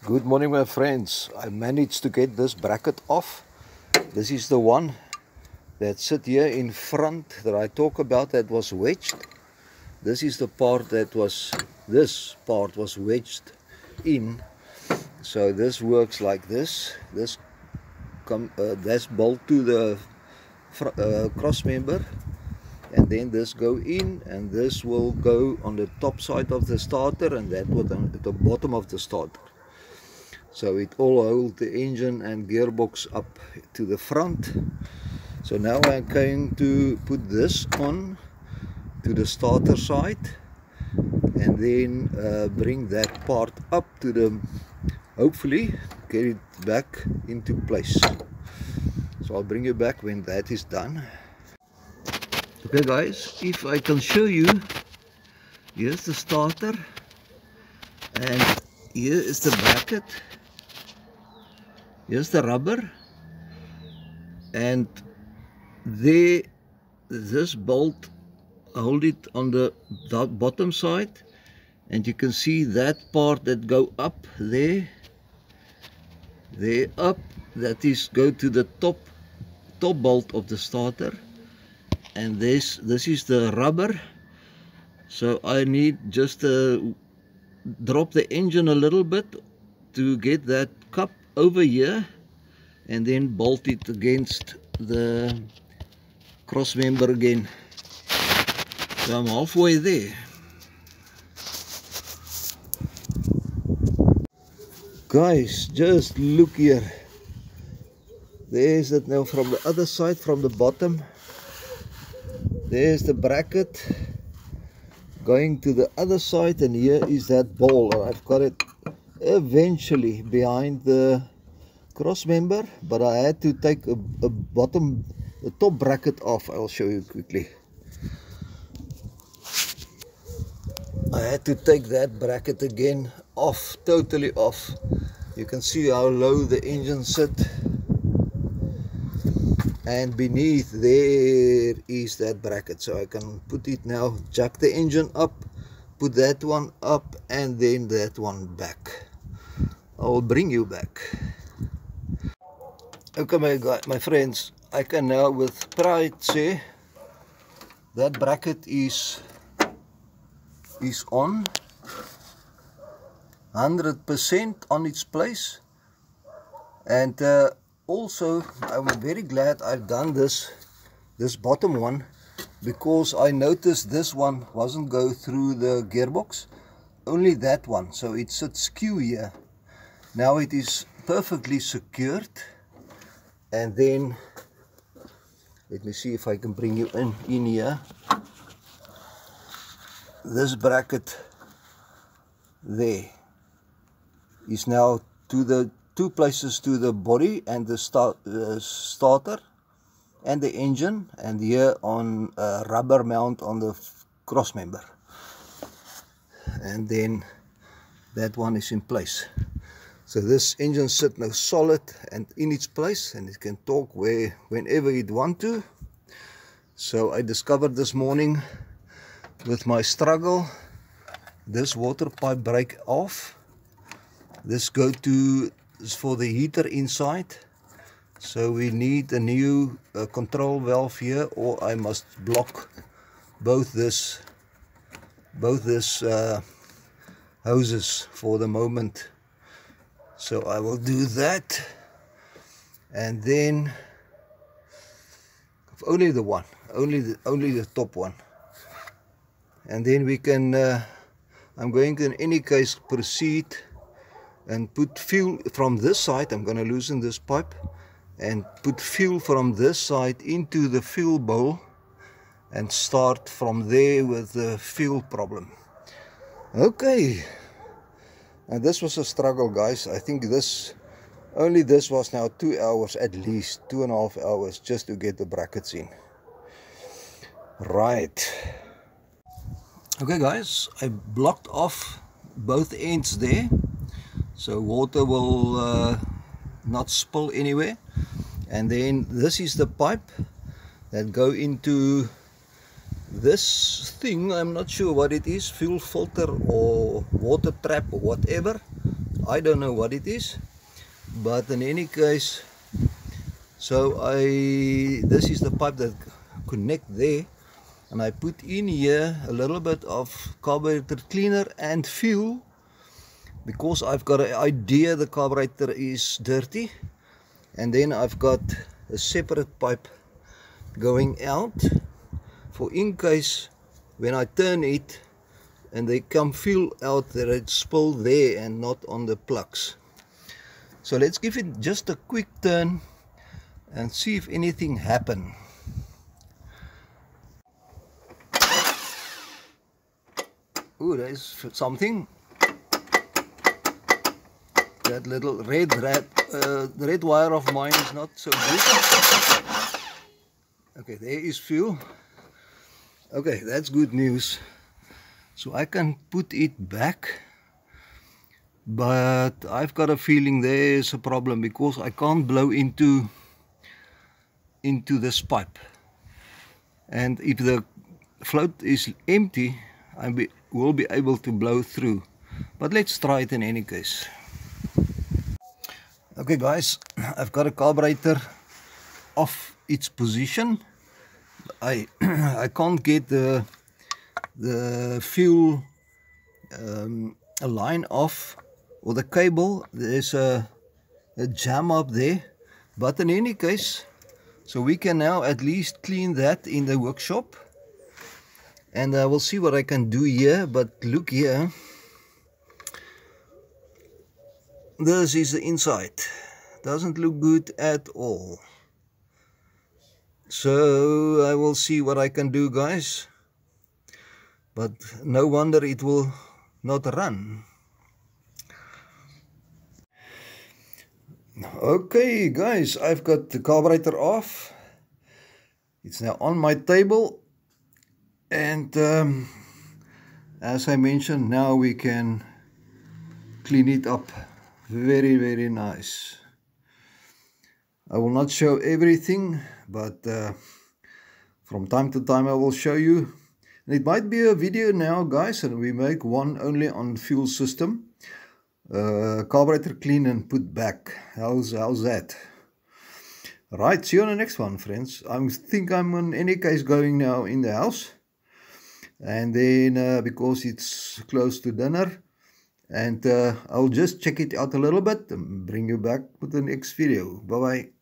Good morning, my friends. I managed to get this bracket off. This is the one that sit here in front that I talk about that was wedged. This is the part that was, this part was wedged in. So this works like this. This that's bolt to the cross member, and then this go in, and this will go on the top side of the starter, and that was on the bottom of the starter. So it all holds the engine and gearbox up to the front. So now I'm going to put this on to the starter side, and then bring that part up to the, hopefully get it back into place. So I'll bring you back when that is done. Okay guys, if I can show you, here's the starter, and here is the bracket. Here's the rubber, and there, this bolt hold it on the bottom side, and you can see that part that go up there up, that is go to the top bolt of the starter, and this is the rubber. So I need just to drop the engine a little bit to get that cup over here, and then bolt it against the cross member again. So I'm halfway there. Guys, just look here. There's it now from the other side, from the bottom. There's the bracket going to the other side, and here is that ball. I've got it eventually behind the cross member, but I had to take the top bracket off. I'll show you quickly. I had to take that bracket again off, totally off. You can see how low the engine sit, and beneath there is that bracket. So I can put it now, jack the engine up, put that one up, and then that one back. I will bring you back. Okay my friends, I can now with pride say that bracket is on 100% on its place. And also I'm very glad I've done this bottom one, because I noticed this one wasn't go through the gearbox, only that one, so it sits skew here. Now it is perfectly secured. And then let me see if I can bring you in here. This bracket there is now to the two places, to the body and the starter and the engine, and here on a rubber mount on the cross member, and then that one is in place. So this engine sits now solid and in its place, and it can talk whenever it want to. So I discovered this morning with my struggle, this water pipe break off. This is for the heater inside. So we need a new control valve here, or I must block both this hoses for the moment. So I will do that, and then only the one, only the top one, and then we can. I'm going to, in any case, proceed and put fuel from this side. I'm going to loosen this pipe and put fuel from this side into the fuel bowl, and start from there with the fuel problem. Okay. And this was a struggle, guys. I think this was now 2 hours, at least 2.5 hours, just to get the brackets in. Right. Okay guys, I blocked off both ends there, so water will not spill anywhere. And then this is the pipe that go into this thing. I'm not sure what it is, fuel filter or water trap or whatever. I don't know what it is, but in any case, so this is the pipe that connect there, and I put in here a little bit of carburetor cleaner and fuel, because I've got an idea the carburetor is dirty. And then I've got a separate pipe going out for in case when I turn it and they come fuel out, that it's spilled there and not on the plugs. So let's give it just a quick turn and see if anything happened. Oh, there's something. That little the red wire of mine is not so good. Okay, there is fuel. Okay, that's good news. So I can put it back, but I've got a feeling there's a problem because I can't blow into this pipe. And if the float is empty, I will be able to blow through. But let's try it in any case. Okay guys, I've got a carburetor off its position. I can't get the fuel line off, or the cable. There's a jam up there, but in any case, so we can now at least clean that in the workshop, and I will see what I can do here. But look here. This is the inside. Doesn't look good at all. So I will see what I can do, guys. But no wonder it will not run. Okay guys, I've got the carburetor off. It's now on my table. And as I mentioned, now we can clean it up. Very, very nice. I will not show everything, but from time to time I will show you. And it might be a video now, guys, and we make one only on fuel system. Carburetor clean and put back. How's that? Right, see you on the next one, friends. I think I'm in any case going now in the house. And then because it's close to dinner, and I'll just check it out a little bit and bring you back with the next video. Bye bye.